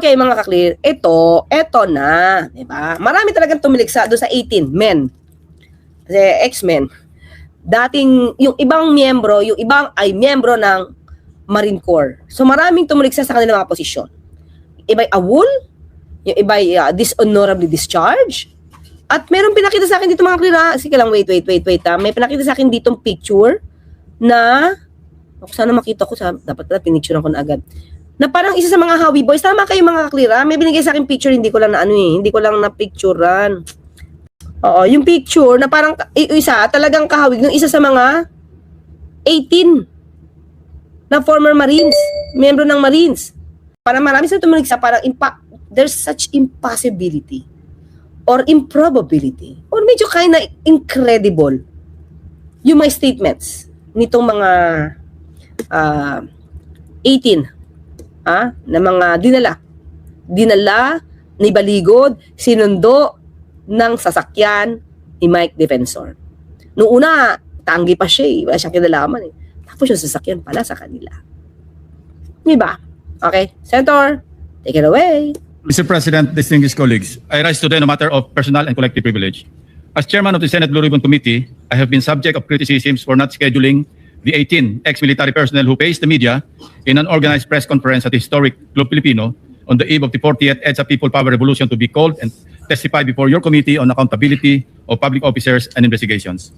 Okay, mga ka-clear, ito na, di ba? Marami talagang tumiliksa doon sa 18 men. Kasi ex-men. Dating, yung ibang miyembro, yung ibang ay miyembro ng Marine Corps. So maraming tumiliksa sa kanilang mga posisyon. Iba'y awol, yung iba'y dishonorably discharged. At meron pinakita sa akin dito mga clear, sige lang, wait. May pinakita sa akin ditong picture na, sana makita ko, dapat na pinicturean ko na agad. Na parang isa sa mga Howie Boys. Tama kayo mga clear, may binigay sa akin picture, hindi ko lang hindi ko lang na-picturean. Oo, yung picture na parang isa, talagang kahawig ng isa sa mga 18 na former Marines, miyembro ng Marines. Parang marami sa tumulig sa parang there's such impossibility or improbability or medyo kind of incredible yung mga statements nitong mga 18 na mga dinala, nibaligod, sinundo ng sasakyan ni Mike Defensor. Noong una, tanggi pa siya wala siyang kinalaman Tapos yung sasakyan pala sa kanila. Diba? Okay, Senator, take it away. Mr. President, distinguished colleagues, I rise today on a matter of personal and collective privilege. As chairman of the Senate Blue Ribbon Committee, I have been subject of criticisms for not scheduling the 18 ex-military personnel who faced the media in an organized press conference at the historic Club Filipino on the eve of the 40th EDSA People Power Revolution to be called and testify before your committee on accountability of public officers and investigations.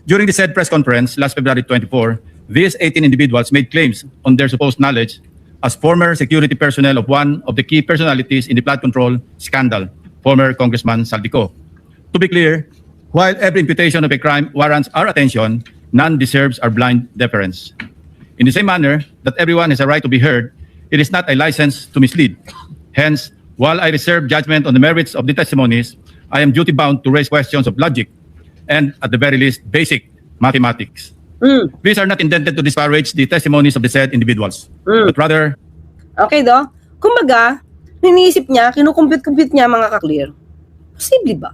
During the said press conference last February 24, these 18 individuals made claims on their supposed knowledge as former security personnel of one of the key personalities in the flood control scandal, former Congressman Saldico. To be clear, while every imputation of a crime warrants our attention, none deserves our blind deference. In the same manner that everyone has a right to be heard, it is not a license to mislead. Hence, while I reserve judgment on the merits of the testimonies, I am duty-bound to raise questions of logic and, at the very least, basic mathematics. These are not intended to disparage the testimonies of the said individuals, but rather... Okay, do? Kumbaga, niniisip niya, kinukumpit-kumpit niya mga ka-clear. Posible ba?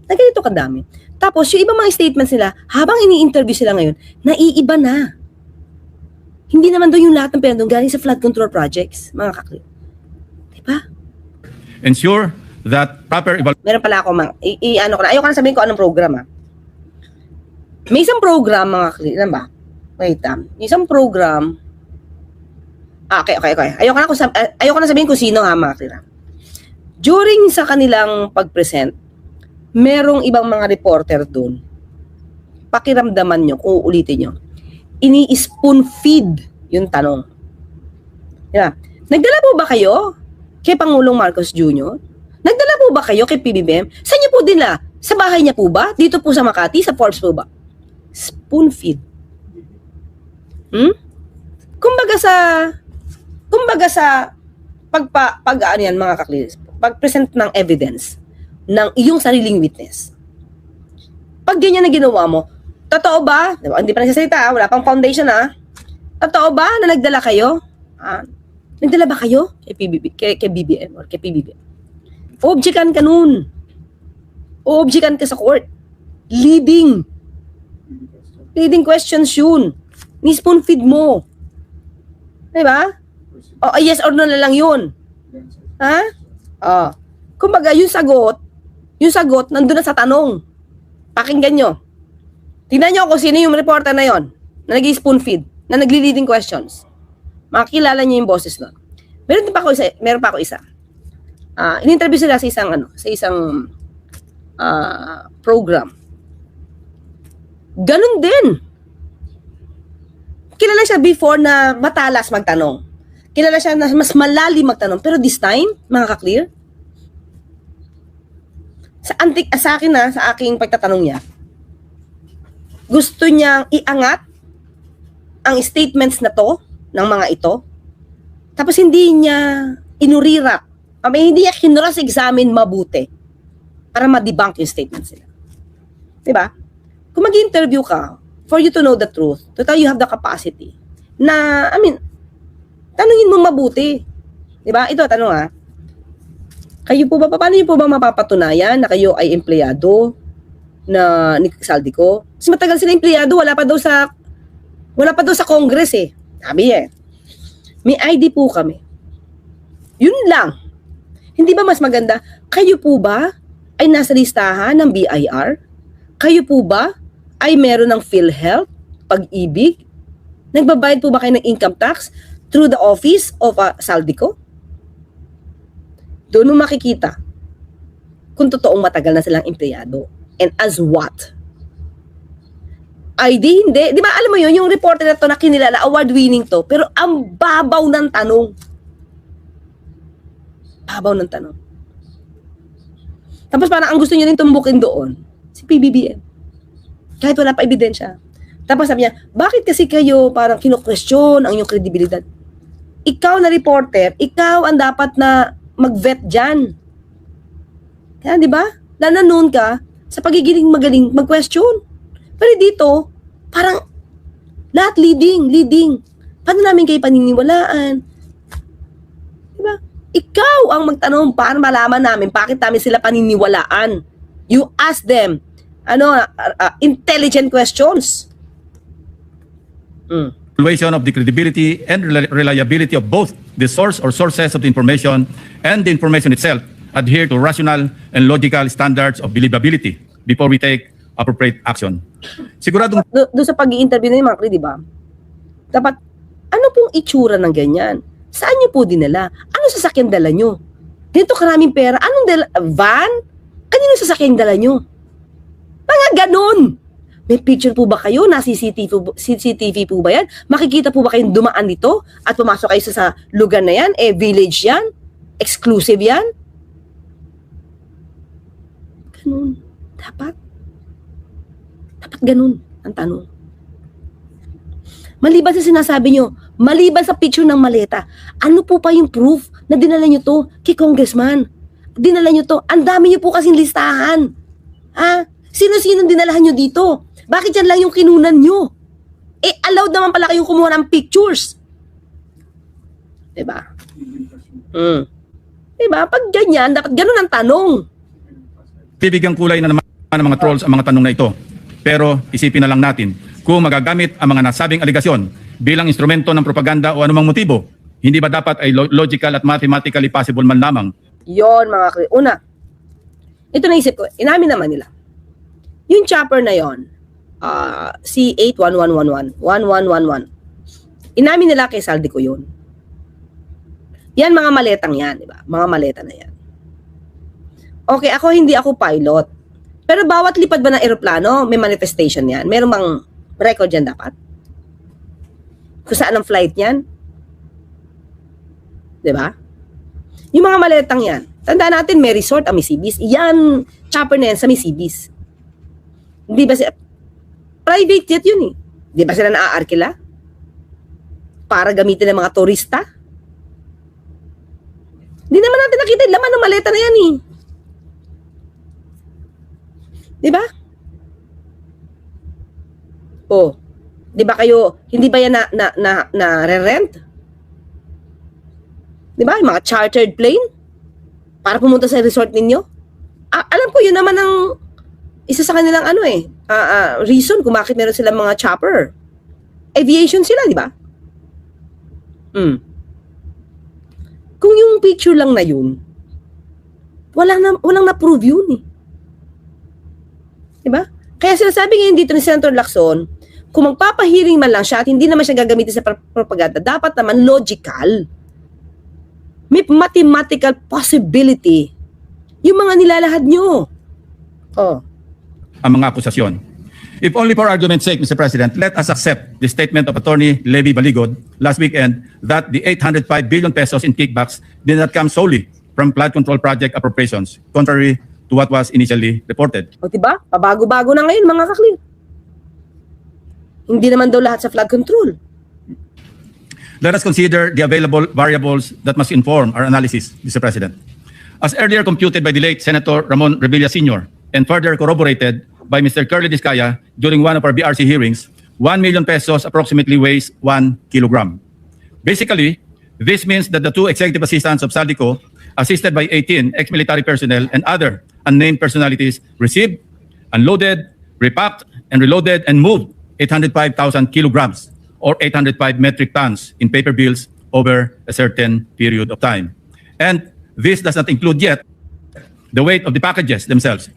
Na ganito kadami. Tapos, yung ibang mga statements nila, habang ini-interview sila ngayon, naiiba na. Hindi naman doon yung lahat ng pera doon galing sa flood control projects, mga ka-clear. Diba? Ensure that proper evaluation... Meron pala ako, ano ko na. Ayoko na sabihin ko anong program, May isang program, mga ka-clear. Ilan ba? Wait, isang program... Okay. Ayoko na sabihin kung sino, mga ka-clear. During sa kanilang pag-present, merong ibang mga reporter doon. Pakiramdaman nyo, kung uulitin nyo. Ini-spoon feed yung tanong. Yeah. Nagdala po ba kayo kay Pangulong Marcos Jr.? Nagdala po ba kayo kay PBBM? Saan niyo po dinala? Sa bahay niya po ba? Dito po sa Makati? Sa Forbes po ba? Spoon feed. Kumbaga sa ano yan, mga kaklinis, pag-present ng evidence ng iyong sariling witness. Pag ganyan na ginawa mo, totoo ba? Diba? Hindi pa nagsasalita, wala pang foundation Totoo ba na nagdala kayo? Nagdala ba kayo kay BBM or kay PBBM? Objectan ka nun. Objectan ka sa court. Leading questions yun. Ni-spoon feed mo. Diba? O yes or no na lang yun. Kumbaga, yung sagot, nandun na sa tanong. Pakinggan nyo. Tingnan nyo kung sino yung reporter na yon na nag-spoon feed, na nagli-leading questions. Makikilala nyo yung boses nun. Meron pa ako isa. In-interview sila sa isang program. Ganun din. Kilala siya before na matalas magtanong. Kilala siya na mas malalim magtanong. Pero this time, mga ka-clear, sa akin sa aking pagtatanong niya, gusto niyang iangat ang statements na to, ng mga ito, tapos hindi niya inurirak, hindi niya kinross-examine mabuti para ma-debunk yung statements nila. Diba? Kung mag-interview ka, for you to know the truth, to tell you have the capacity, na, tanungin mo mabuti. Diba? Ito, tanong kayo po ba, paano niyo po ba mapapatunayan na kayo ay empleyado na ni Saldico? Kasi matagal sila empleyado, wala pa daw sa Congress Sabi may ID po kami. Yun lang. Hindi ba mas maganda, kayo po ba ay nasa listahan ng BIR? Kayo po ba ay meron ng PhilHealth, Pag-ibig? Nagbabayad po ba kayo ng income tax through the office of Saldico? Doon mo makikita kung totoong matagal na silang empleyado. And as what? Ay hindi. Di ba alam mo yun, yung reporter na to na kinilala, award-winning to, pero ang babaw ng tanong. Babaw ng tanong. Tapos parang ang gusto niya rin tumbukin doon, si PBBM. Kahit wala pa ebidensya. Tapos sabi niya, bakit kasi kayo parang kino-question ang inyong kredibilidad? Ikaw na reporter, ikaw ang dapat na mag-vet dyan. Kaya di ba? Lananon ka sa pagiging magaling mag-question. Pero dito, parang lahat leading. Paano namin kayo paniniwalaan? Di ba? Ikaw ang magtanong paano malaman namin bakit namin sila paniniwalaan. You ask them intelligent questions. Evaluation of the credibility and reliability of both the source or sources of the information and the information itself adhere to rational and logical standards of believability before we take appropriate action. Siguradong Doon sa pag-i-interview ng mga di ba? Dapat, ano pong itsura ng ganyan? Saan niyo po dinala? Ano sasakyan dala niyo? Dito karaming pera. Anong van? Kanino sasakyan dala niyo? Mga ganun! May picture po ba kayo? Na CCTV po ba yan? Makikita po ba kayong dumaan dito? At pumasok kayo sa lugar na yan? Village yan? Exclusive yan? Ganun. Dapat ganun ang tanong. Maliban sa sinasabi nyo, maliban sa picture ng maleta, ano po pa yung proof na dinala nyo to kay Congressman? Dinala nyo to, ang dami nyo po kasing listahan. Ha? Sino-sino dinalahan nyo dito? Bakit yan lang yung kinunan nyo? Allowed naman pala kayong kumuha ng pictures. Diba? Diba? Pag ganyan, dapat ganun ang tanong. bibigyan kulay na naman ng mga trolls ang mga tanong na ito. Pero isipin na lang natin, kung magagamit ang mga nasabing aligasyon bilang instrumento ng propaganda o anumang motibo, hindi ba dapat ay logical at mathematically possible man lamang? Yon mga una, ito naisip ko, inamin naman nila. Yung chopper na yon, C81111, inamin nila kay Saldico yun. Yan mga maletang yan, di ba? Mga maleta na yan. Okay, hindi ako pilot. Pero bawat lipad ba ng eroplano, may manifestation yan? Meron bang record yan dapat? Kung saan ang flight yan? Di ba? Yung mga maletang yan, tandaan natin, may resort ang Misibis. Yan, chopper na yan sa Misibis. Hindi ba private jet yun eh. Di ba sila naaarkila? Para gamitin ng mga turista? Hindi naman natin nakita yung laman ng maleta na yan eh. Di ba? Oh, di ba kayo, hindi ba yan na re-rent? Di ba? Yung mga chartered plane? Para pumunta sa resort ninyo? Alam ko, yun naman ang isa sa kanilang reason kung bakit meron silang mga chopper. Aviation sila, di ba? Kung yung picture lang na yun, walang na-prove yun eh. Diba? Kaya sinasabi ngayon dito ni Senator Lacson, kung magpapahiring man lang siya at hindi naman siya gagamitin sa propaganda, dapat naman logical. May mathematical possibility yung mga nilalahad nyo. Ang mga akusasyon. If only for argument's sake, Mr. President, let us accept the statement of Attorney Levy Baligod last weekend that the 805 billion pesos in kickbacks did not come solely from flood control project appropriations, contrary to what was initially reported. O diba? Pabago-bago na ngayon mga kakling. Hindi naman daw lahat sa flood control. Let us consider the available variables that must inform our analysis, Mr. President. As earlier computed by the late Senator Ramon Revilla Sr. and further corroborated by Mr. Curly Discaya during one of our BRC hearings, 1 million pesos approximately weighs 1 kilogram. Basically, this means that the two executive assistants of Saldico, assisted by 18 ex-military personnel and other unnamed personalities, received, unloaded, repacked, and reloaded and moved 805,000 kilograms or 805 metric tons in paper bills over a certain period of time. And This does not include yet the weight of the packages themselves.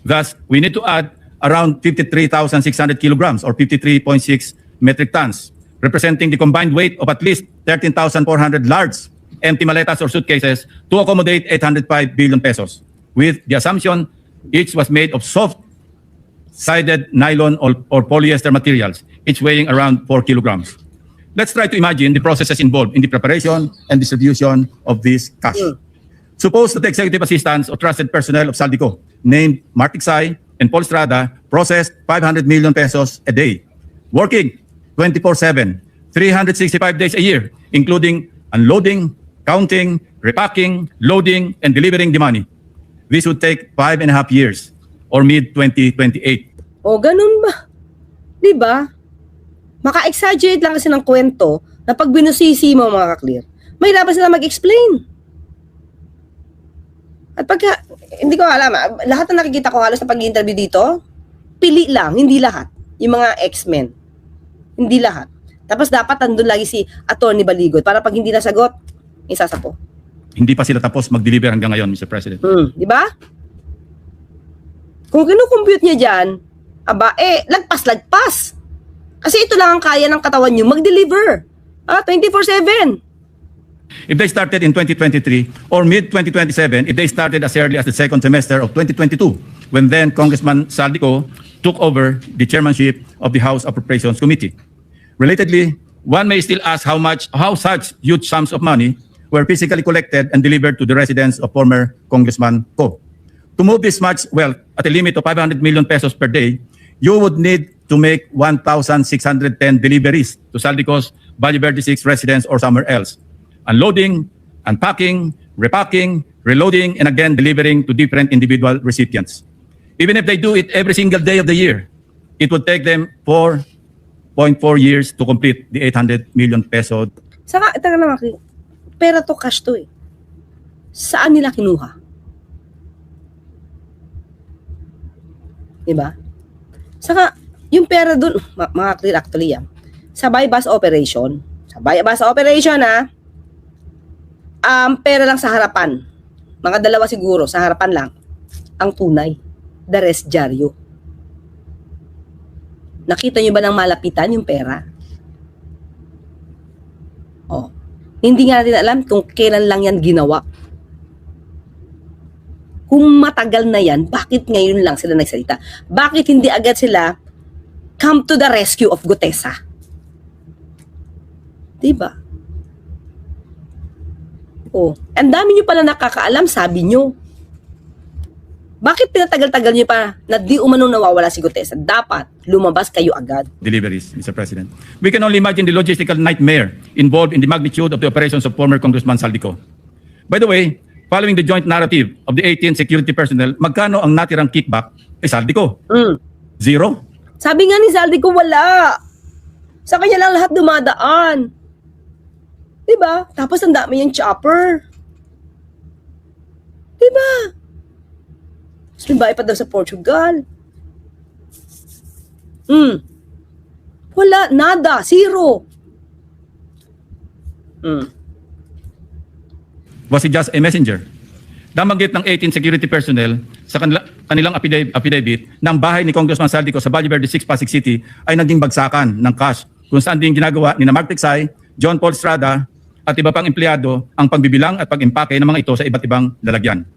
Thus, we need to add around 53,600 kilograms or 53.6 metric tons, representing the combined weight of at least 13,400 large empty maletas or suitcases to accommodate 805 billion pesos, with the assumption each was made of soft-sided nylon or polyester materials, each weighing around 4 kilograms. Let's try to imagine the processes involved in the preparation and distribution of this cash. Suppose that the executive assistants or trusted personnel of Saldico, named Mark Tiksay and Paul Estrada, processed 500 million pesos a day, working 24/7, 365 days a year, including unloading, counting, repacking, loading, and delivering the money. This would take 5.5 years or mid-2028. O, ganun ba? Di ba? Maka-exaggerate lang kasi ng kwento na pag binusisi mo mga ka-clear, may labas sila mag-explain. At pagka, hindi ko alam, lahat na nakikita ko halos na pag-interview dito, pili lang, hindi lahat. Yung mga X-Men. Hindi lahat. Tapos dapat andun lagi si Atty. Baligot para pag hindi nasagot, isasapo. Hindi pa sila tapos mag-deliver hanggang ngayon, Mr. President. Di ba? Kung kinukompute niya dyan, lagpas-lagpas. Kasi ito lang ang kaya ng katawan nyo, mag-deliver. 24/7. If they started in 2023 or mid-2027, if they started as early as the second semester of 2022, when then Congressman Saldico took over the chairmanship of the House Appropriations Committee. Relatedly, one may still ask how such huge sums of money were physically collected and delivered to the residence of former Congressman Ko. To move this much wealth at a limit of 500 million pesos per day, you would need to make 1,610 deliveries to Saldico's Valle Verde 6 residence or somewhere else. Unloading, unpacking, repacking, reloading, and again delivering to different individual recipients. Even if they do it every single day of the year, it would take them 4.4 years to complete the 800 million peso. Saka, ito na naman, pera to, cash to eh. Saan nila kinuha? Diba? Saka, yung pera dun, mga clear actually yan, sa buy-bus operation, pera lang sa harapan. Mga dalawa siguro, sa harapan lang. Ang tunay. The rest, dyaryo. Nakita nyo ba ng malapitan yung pera? Oh. Hindi nga natin alam kung kailan lang yan ginawa. Kung matagal na yan, bakit ngayon lang sila nagsalita? Bakit hindi agad sila come to the rescue of Gutesa? Diba? Oh, ang dami nyo pala nakakaalam, sabi nyo. Bakit pinatagal-tagal nyo pa na di umanong nawawala si Gutesa? Dapat lumabas kayo agad. Deliveries, Mr. President. We can only imagine the logistical nightmare involved in the magnitude of the operations of former Congressman Saldico. By the way, following the joint narrative of the 18 security personnel, magkano ang natirang kickback kay Saldico? Zero? Sabi nga ni Saldico, wala. Sa kanya lang lahat dumadaan. Diba? Tapos ang dami yung chopper. Diba? Tapos may bahay pa daw sa Portugal. Wala, nada, zero. Was he just a messenger? Nabanggit ng 18 security personnel sa kanilang affidavit na ang bahay ni Congressman Saldico sa Valle Verde 6, Pasig City ay naging bagsakan ng cash kung saan din ginagawa ni Mark Tiksay, John Paul Estrada at iba pang empleyado ang pagbibilang at pag-impake ng mga ito sa iba't ibang lalagyan.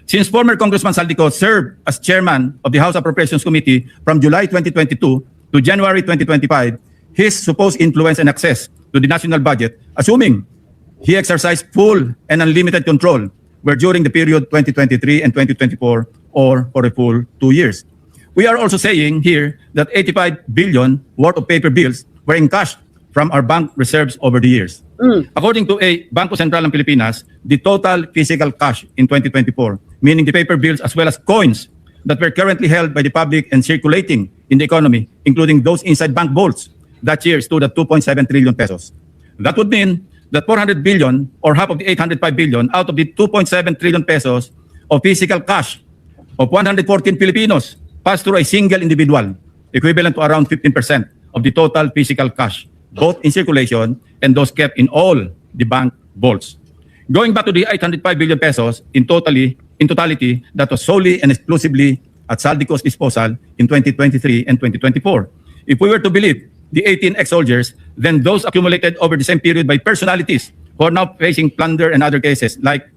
Since former Congressman Saldico served as chairman of the House Appropriations Committee from July 2022 to January 2025, his supposed influence and access to the national budget, assuming he exercised full and unlimited control, were during the period 2023 and 2024 or for a full 2 years. We are also saying here that 85 billion worth of paper bills were encashed from our bank reserves over the years. According to a Bangko Sentral ng Pilipinas, the total physical cash in 2024, meaning the paper bills as well as coins that were currently held by the public and circulating in the economy, including those inside bank vaults, that year stood at 2.7 trillion pesos. That would mean that 400 billion or half of the 805 billion out of the 2.7 trillion pesos of physical cash of 114 Filipinos passed through a single individual, equivalent to around 15% of the total physical cash, both in circulation and those kept in all the bank vaults. Going back to the 805 billion pesos in totality, that was solely and exclusively at Saldico's disposal in 2023 and 2024. If we were to believe the 18 ex-soldiers, then those accumulated over the same period by personalities who are now facing plunder and other cases, like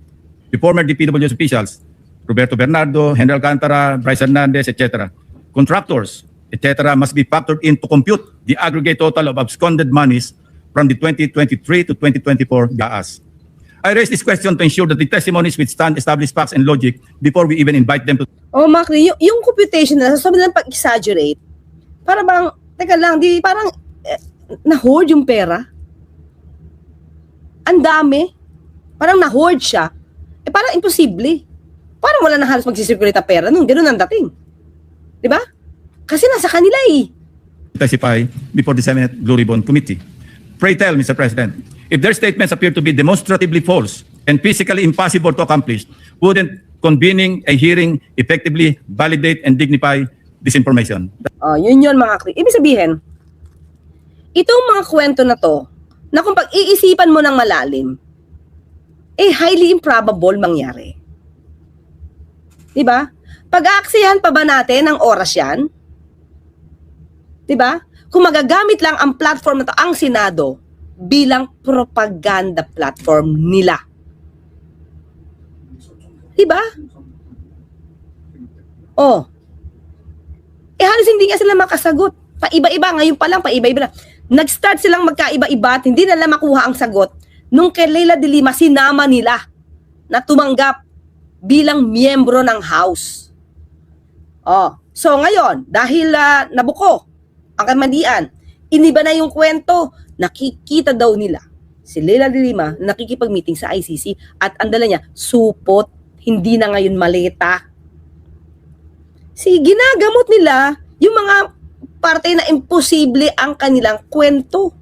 the former DPWH officials, Roberto Bernardo, Henry Alcantara, Bryce Hernandez, etc., contractors, etc., must be factored in to compute the aggregate total of absconded monies from the 2023 to 2024 GAAs. I raise this question to ensure that the testimonies withstand established facts and logic before we even invite them to... Oh, Macri, yung computation na sabi lang pag-exaggerate, para bang, teka lang, di parang na-hoard yung pera? Ang dami. Parang na-hoard siya. Parang imposible. Parang wala na halos magsisirculate na pera nung ganun ang dating. Di ba? Kasi nasa kanila eh. testify before the Senate Blue Ribbon Committee. Pray tell, Mr. President, if their statements appear to be demonstratively false and physically impossible to accomplish, wouldn't convening a hearing effectively validate and dignify this information? Oh, yun mga kri. Ibig sabihin, itong mga kwento na to, na kung pag-iisipan mo ng malalim, highly improbable mangyari. Diba? Pag-aaksihan pa ba natin ng oras yan? Diba? Kung magagamit lang ang platform na to, ang Senado, bilang propaganda platform nila. Diba? Oh. Halos hindi nga sila makasagot. Paiba-iba, ngayon pa lang, paiba-iba na. Nag-start silang magkaiba-iba at hindi nila makuha ang sagot nung kay Leila de Lima sinama nila na tumanggap bilang miyembro ng House. Oh, so ngayon, dahil nabuko ang kamadian, iniba na yung kwento, nakikita daw nila si Leila de Lima nakikipag-meeting sa ICC at ang dala niya, supot, hindi na ngayon maleta. Ginagamot nila yung mga parte na imposible ang kanilang kwento.